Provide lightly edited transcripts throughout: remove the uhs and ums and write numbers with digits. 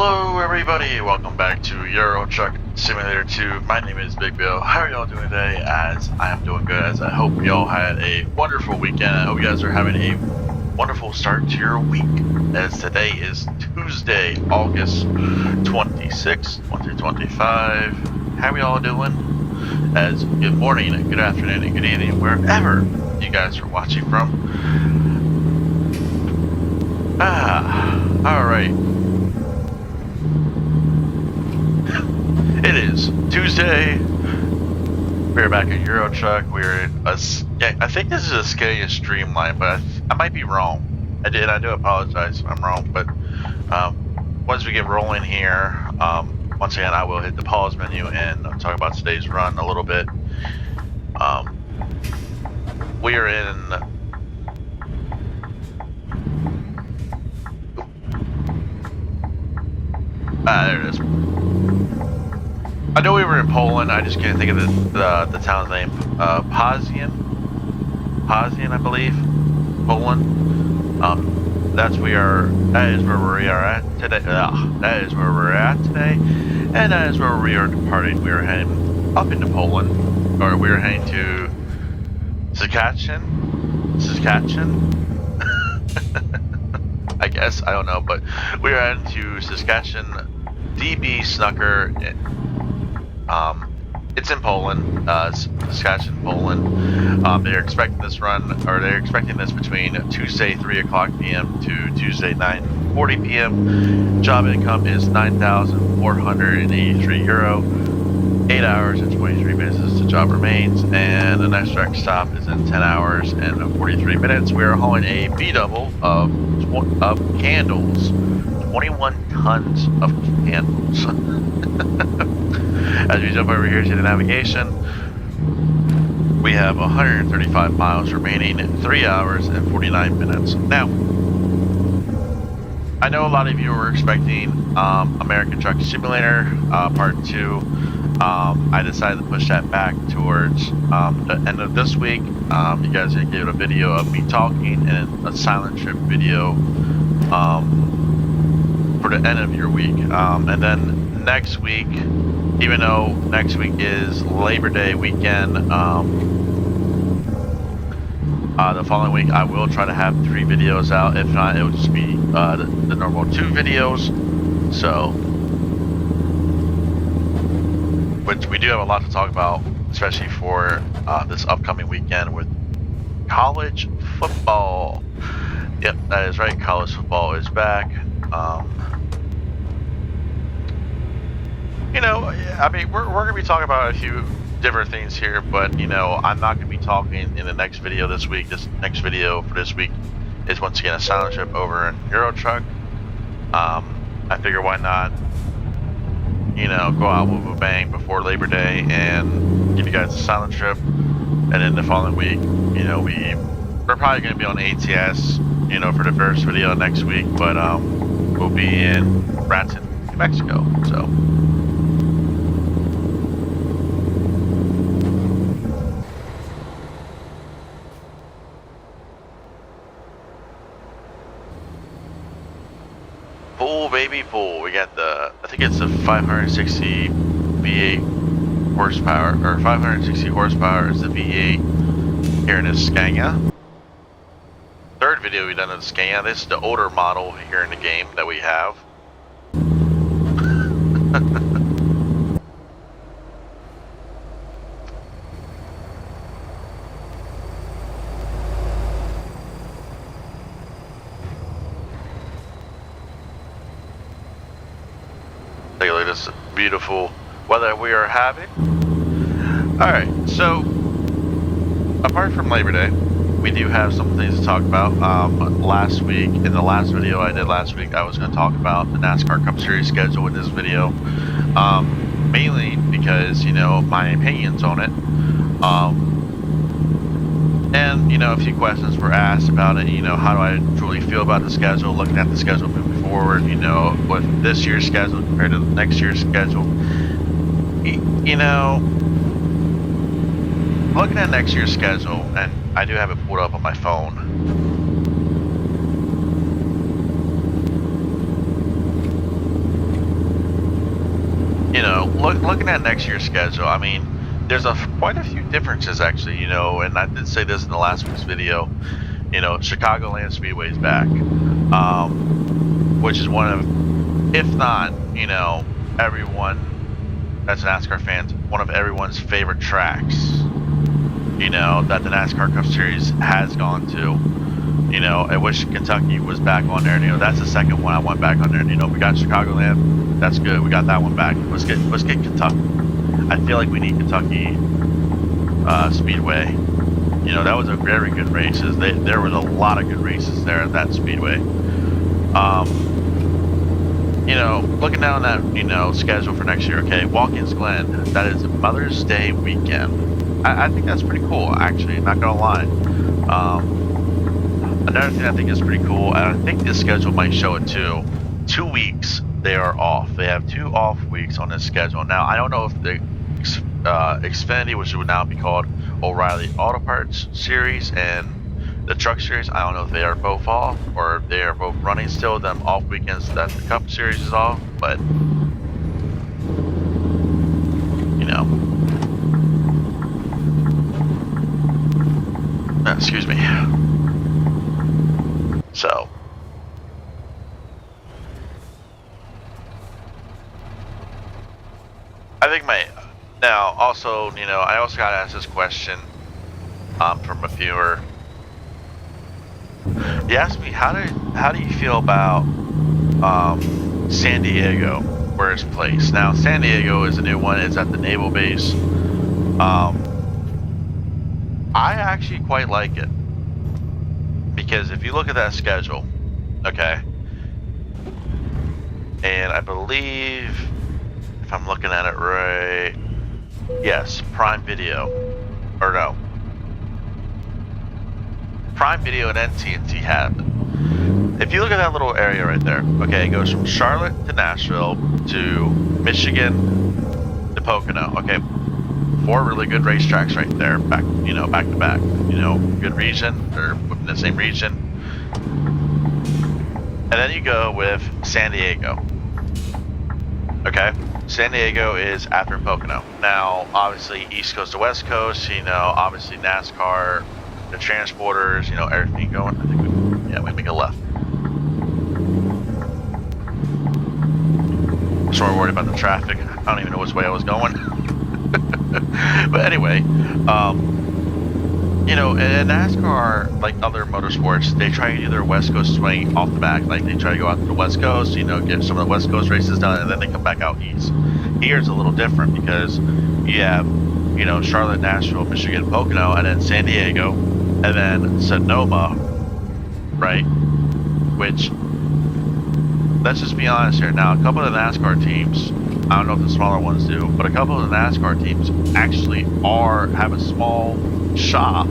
Hello everybody, welcome back to Euro Truck Simulator 2. My name is Big Bill. How are y'all doing today? As I am doing good, as I hope y'all had a wonderful weekend. I hope you guys are having a wonderful start to your week, as today is Tuesday, August 26th, 2025. How are y'all doing? As good morning, good afternoon, and good evening, wherever you guys are watching from. Alright. It is Tuesday. We're back at Euro Truck. We're in a, I think this is a Scania Streamline, but I might be wrong. I do apologize if I'm wrong, but once we get rolling here, once again I will hit the pause menu and talk about today's run a little bit. We are in there it is. I know we were in Poland. I just can't think of the town's name. Poznan, I believe, Poland. That is where we are at today. That is where we're at today, and that is where we are departing. We are heading up into Poland, or we are heading to Saskatchewan. I guess, I don't know, but we are heading to Saskatchewan. DB Snucker. It's in Poland, Saskatchewan, Poland. They're expecting this between Tuesday 3 o'clock p.m. to Tuesday 9:40 p.m. Job income is €9,483. 8 hours and 23 minutes as the job remains, and the next direct stop is in 10 hours and 43 minutes. We are hauling a B-double of Candels. 21 tons of candles. As we jump over here to the navigation, we have 135 miles remaining, 3 hours and 49 minutes. Now, I know a lot of you were expecting American Truck Simulator Part 2. I decided to push that back towards the end of this week. You guys are going to get a video of me talking and a silent trip video for the end of your week, and then next week, even though next week is Labor Day weekend, the following week I will try to have 3 videos out. If not, it will just be the normal 2 videos. So, which we do have a lot to talk about, especially for this upcoming weekend with college football. Yep, that is right. College football is back. You know, I mean, we're going to be talking about a few different things here, but, you know, I'm not going to be talking in the next video this week. This next video for this week is once again a silent trip over in Euro Truck. I figure why not, you know, go out with a bang before Labor Day and give you guys a silent trip. And then the following week, you know, we're probably going to be on ATS, you know, for the first video next week, but we'll be in Branson, New Mexico, so. Full baby full. We got I think it's a 560 V8 horsepower, or 560 horsepower is the V8 here in the Scania. Third video we've done in the Scania. This is the older model here in the game that we have. Take a look at this beautiful weather we are having. Alright, so apart from Labor Day, we do have some things to talk about. Last week, in the last video I did last week, I was going to talk about the NASCAR Cup Series schedule in this video. Mainly because, you know, my opinions on it. And, you know, a few questions were asked about it. You know, how do I truly feel about the schedule, looking at the schedule moving forward, you know, with this year's schedule compared to next year's schedule. You know, looking at next year's schedule, and I do have it pulled up on my phone. looking at next year's schedule, I mean, there's quite a few differences actually, you know, and I did say this in the last week's video. You know, Chicagoland Speedway is back, which is one of, if not, you know, everyone that's NASCAR fans, one of everyone's favorite tracks, you know, that the NASCAR Cup Series has gone to. You know, I wish Kentucky was back on there. You know, that's the second one I want back on there. You know, we got Chicagoland. That's good. We got that one back. Let's get Kentucky. I feel like we need Kentucky Speedway. You know, that was a very good race. There was a lot of good races there at that Speedway. You know, looking down that, you know, schedule for next year. Okay, Watkins Glen. That is Mother's Day weekend. I think that's pretty cool, actually. Not gonna lie. Another thing I think is pretty cool, and I think this schedule might show it too. 2 weeks they are off. They have 2 off weeks on this schedule. Now, I don't know if the Xfinity, which would now be called O'Reilly Auto Parts Series, and the Truck Series, I don't know if they are both off or if they are both running still, them off weekends that the Cup Series is off, but, you know. Excuse me. So, I think now also, you know, I also got asked this question from a viewer. He asked me, how do you feel about San Diego, where it's placed? Now, San Diego is a new one. It's at the naval base. I actually quite like it. Because if you look at that schedule, okay, and I believe, if I'm looking at it right, yes, Prime Video, or no, Prime Video and NTNT have it. If you look at that little area right there, okay, it goes from Charlotte to Nashville to Michigan to Pocono, okay, 4 really good racetracks right there, back to back, you know, good region, or within the same region. And then you go with San Diego. Okay, San Diego is after Pocono. Now, obviously, East Coast to West Coast, you know, obviously NASCAR, the transporters, you know, everything going. I think we make a left. Sorry, worried about the traffic. I don't even know which way I was going. But anyway, you know, in NASCAR, like other motorsports, they try to do their West Coast swing off the back. Like, they try to go out to the West Coast, you know, get some of the West Coast races done, and then they come back out east. Here it's a little different because you have, you know, Charlotte, Nashville, Michigan, Pocono, and then San Diego, and then Sonoma, right? Which, let's just be honest here. Now, a couple of the NASCAR teams, I don't know if the smaller ones do, but a couple of the NASCAR teams actually have a small shop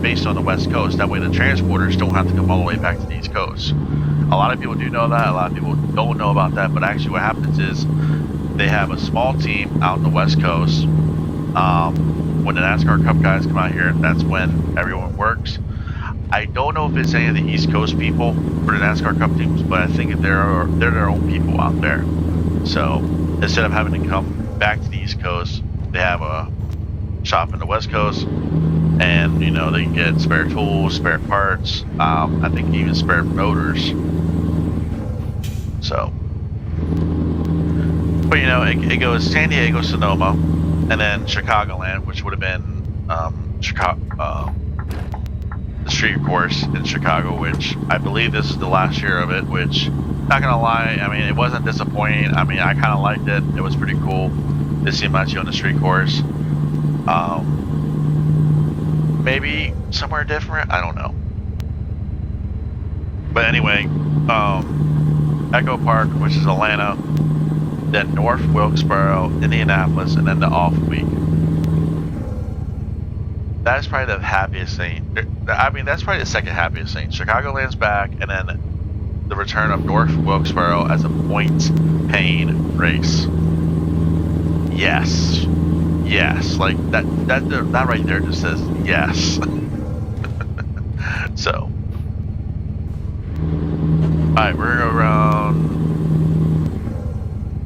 based on the West Coast. That way the transporters don't have to come all the way back to the East Coast. A lot of people do know that. A lot of people don't know about that. But actually what happens is they have a small team out on the West Coast. When the NASCAR Cup guys come out here, that's when everyone works. I don't know if it's any of the East Coast people for the NASCAR Cup teams, but I think they're their own people out there. So instead of having to come back to the East Coast, they have a shop in the West Coast, and you know, they can get spare tools, spare parts, I think even spare motors. So, but you know, it goes San Diego, Sonoma, and then Chicagoland, which would have been the street course in Chicago, which I believe this is the last year of it, which, not gonna lie, I mean, it wasn't disappointing. I mean, I kind of liked it. It was pretty cool to see Machi on the street course. Maybe somewhere different, I don't know. But anyway, Echo Park, which is Atlanta, then North Wilkesboro, Indianapolis, and then the off week. That is probably the happiest thing. I mean, that's probably the second happiest thing. Chicagoland's back, and then the return of North Wilkesboro as a point-paying race. Yes. Yes. Like, that right there just says yes. So. Alright, we're gonna go around.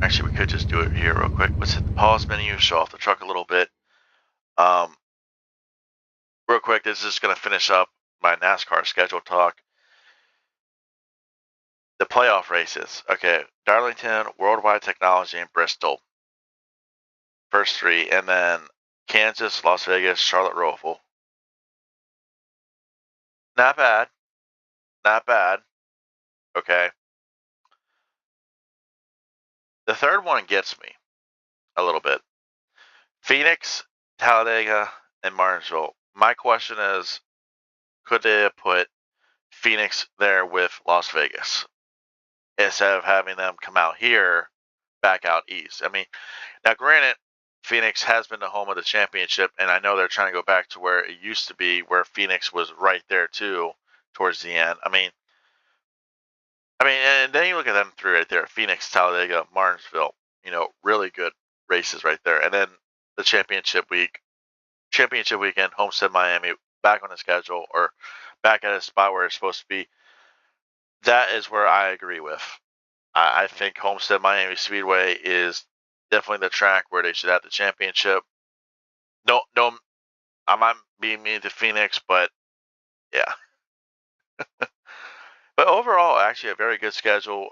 Actually, we could just do it here real quick. Let's hit the pause menu, show off the truck a little bit. Real quick, this is just going to finish up my NASCAR schedule talk. The playoff races. Okay, Darlington, Worldwide Technology, and Bristol. First three, and then Kansas, Las Vegas, Charlotte, Roval. Not bad. Not bad. Okay. The third one gets me a little bit. Phoenix, Talladega, and Martinsville. My question is, could they have put Phoenix there with Las Vegas instead of having them come out here, back out east? I mean, now granted, Phoenix has been the home of the championship, and I know they're trying to go back to where it used to be, where Phoenix was right there too, towards the end. I mean, and then you look at them three right there: Phoenix, Talladega, Martinsville. You know, really good races right there. And then the championship weekend, Homestead, Miami, back on the schedule or back at a spot where it's supposed to be. That is where I agree with. I think Homestead, Miami Speedway is definitely the track where they should have the championship. No, I'm not being mean to Phoenix, but yeah. But overall, actually, a very good schedule.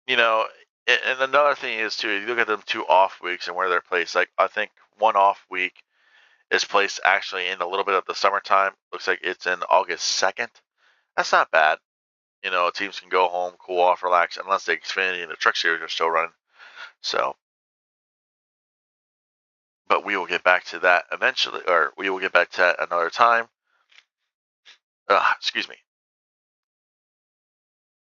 You know, and another thing is too, you look at them 2 off weeks and where they're placed. Like, I think one off week is placed actually in a little bit of the summertime. Looks like it's in August 2nd. That's not bad. You know, teams can go home, cool off, relax, unless the Xfinity and the Truck Series are still running. So, but we will get back to that eventually, or we will get back to that another time. Excuse me.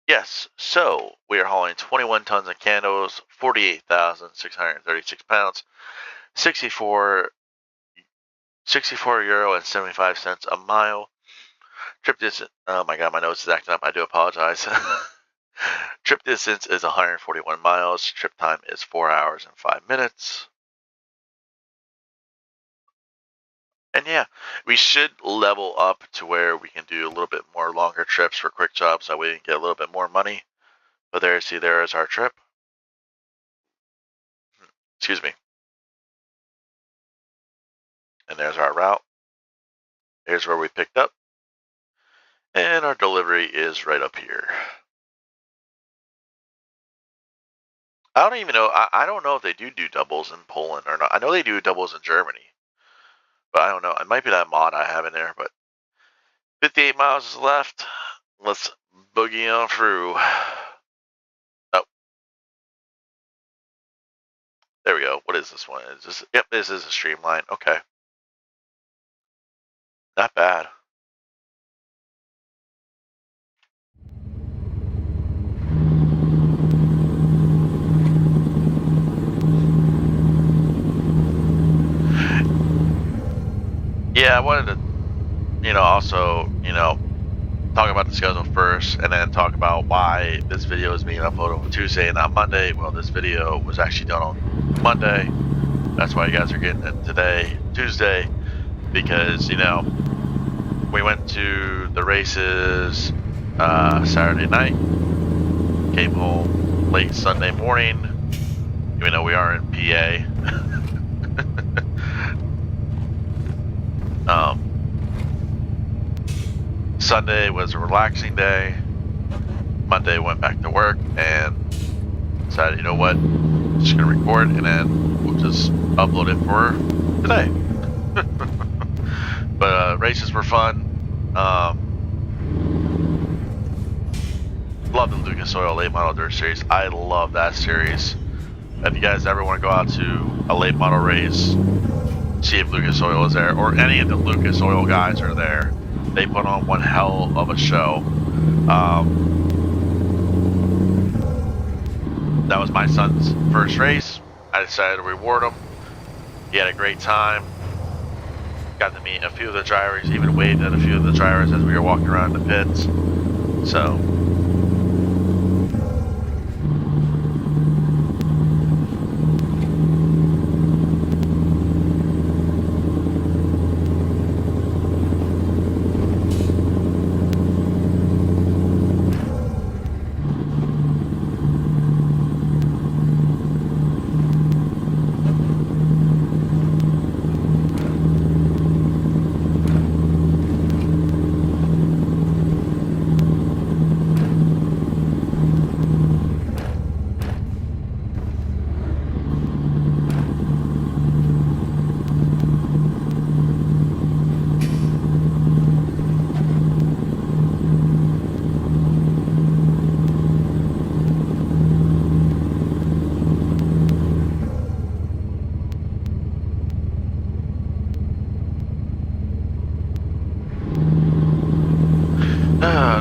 Yes, so we are hauling 21 tons of Candels, 48,636 pounds, 64 euro and 75 cents a mile. Trip distance, oh my god, my nose is acting up, I do apologize. Trip distance is 141 miles, trip time is 4 hours and 5 minutes. And yeah, we should level up to where we can do a little bit more longer trips for quick jobs so we can get a little bit more money. But there is our trip. Excuse me. And there's our route. Here's where we picked up. And our delivery is right up here. I don't even know. I don't know if they do doubles in Poland or not. I know they do doubles in Germany. But I don't know. It might be that mod I have in there. But 58 miles is left. Let's boogie on through. Oh. There we go. What is this one? Is this? Yep, this is a Streamline. Okay. Not bad. Yeah, I wanted to, also, talk about the schedule first and then talk about why this video is being uploaded on Tuesday and not Monday. Well, this video was actually done on Monday. That's why you guys are getting it today, Tuesday, because, we went to the races Saturday night, came home late Sunday morning, even though we are in PA. Sunday was a relaxing day. Monday went back to work and decided, you know what, I'm just gonna record and then we'll just upload it for today. But races were fun. Love the Lucas Oil Late Model Dirt Series. I love that series. If you guys ever want to go out to a late model race, see if Lucas Oil is there, or any of the Lucas Oil guys are there. They put on one hell of a show. That was my son's first race. I decided to reward him. He had a great time. Got to meet a few of the drivers, even waved at a few of the drivers as we were walking around the pits. So,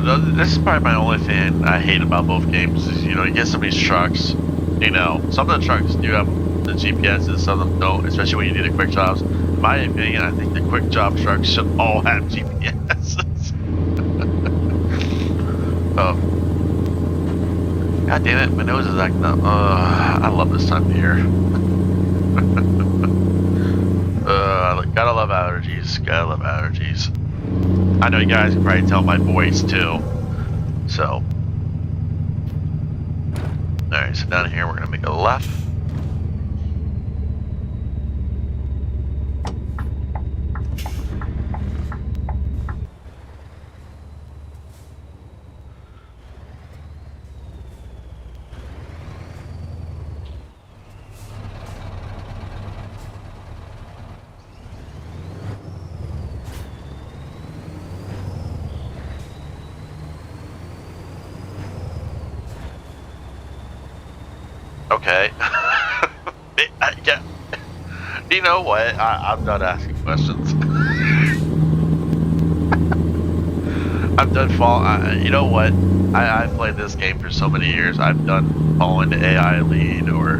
This is probably my only thing I hate about both games is, you get some of these trucks, some of the trucks do have the GPS and some of them don't, especially when you do the quick jobs. In my opinion, I think the quick job trucks should all have GPS. Oh. God damn it, my nose is acting up. I love this time of year. Gotta love allergies. Gotta love allergies. I know you guys can probably tell my voice too. So. Alright, so down here we're gonna make a left. Okay. Yeah. You know what? I'm done asking questions. I'm done you know what? I've played this game for so many years. I'm done following the AI lead or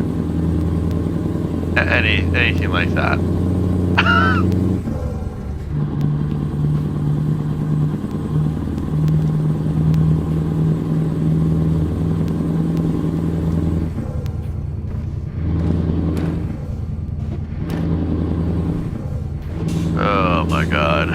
anything like that. Oh my god.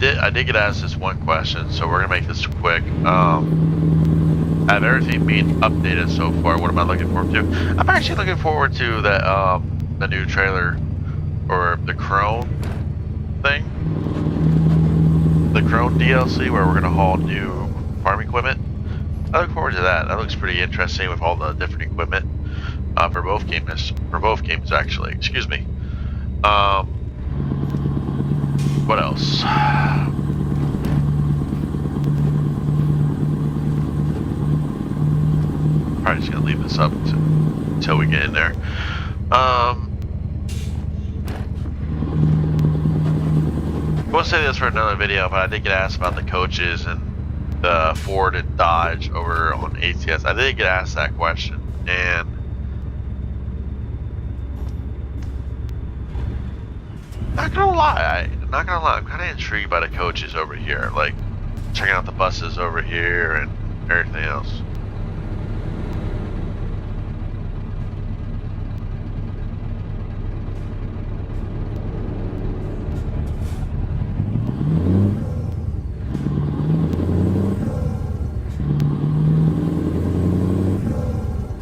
I did get asked this one question, so we're gonna make this quick. Have everything been updated so far? What am I looking forward to? I'm actually looking forward to that the new trailer or the Crone thing. The Crone DLC where we're gonna haul new farm equipment. I look forward to that. That looks pretty interesting with all the different equipment for both games. For both games, actually. Excuse me. What else? Probably just gonna leave this up until we get in there. We'll say this for another video, but I did get asked about the coaches and the Ford and Dodge over on ATS. I did get asked that question, and not gonna lie, I'm kind of intrigued by the coaches over here, like checking out the buses over here and everything else.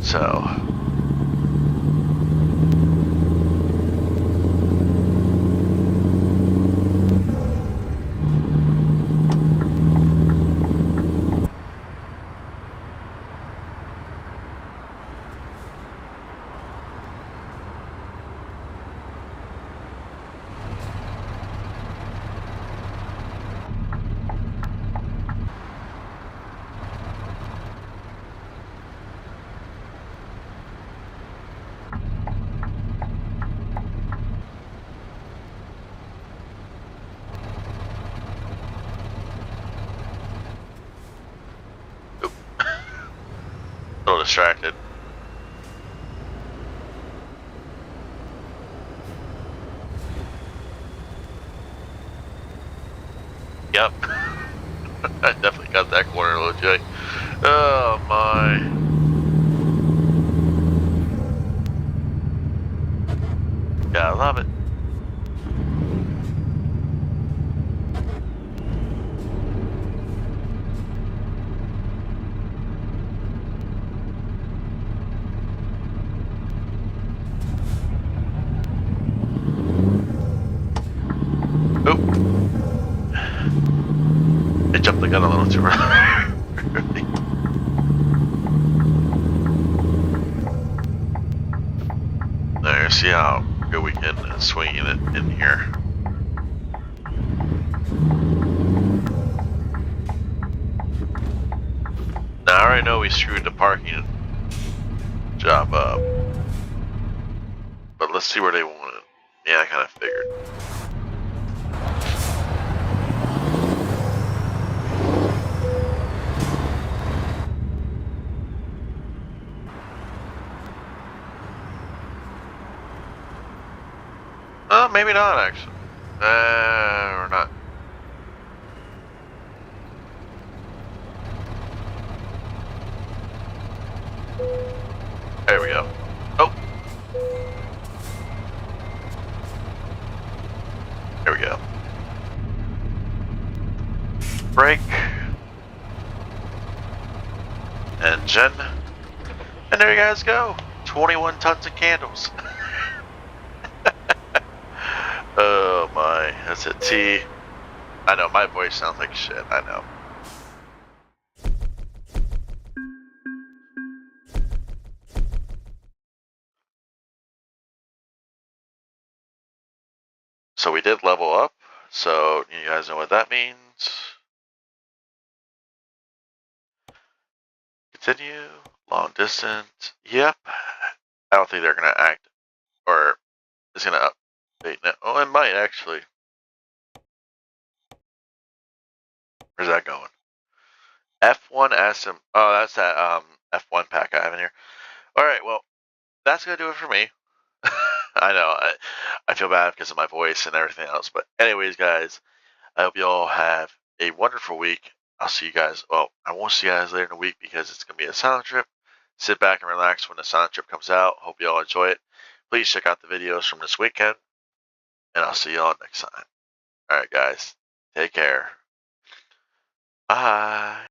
So, a little distracted. Yep. I definitely got that corner a little tight. Oh my. Yeah, I love it. I jumped the gun a little too early. There, see how good we can swing it in here. Now I already know we screwed the parking job up. But let's see where they want it. Yeah, I kind of figured. Maybe not, actually. Or not. There we go. Oh. There we go. Brake. Engine. And there you guys go. 21 tons of candles. Oh my, that's a T. I know, my voice sounds like shit, I know. So we did level up, so you guys know what that means. Continue, long distance, yep. I don't think they're gonna act, or it's gonna update now. Oh, it might actually. Where's that going? F1 SM, oh, that's that F1 pack I have in here. Alright, well, that's gonna do it for me. I know, I feel bad because of my voice and everything else, but anyways, guys, I hope you all have a wonderful week. I'll see you guys. Well, I won't see you guys later in the week because it's going to be a silent trip. Sit back and relax when the silent trip comes out. Hope you all enjoy it. Please check out the videos from this weekend, and I'll see you all next time. All right, guys. Take care. Bye.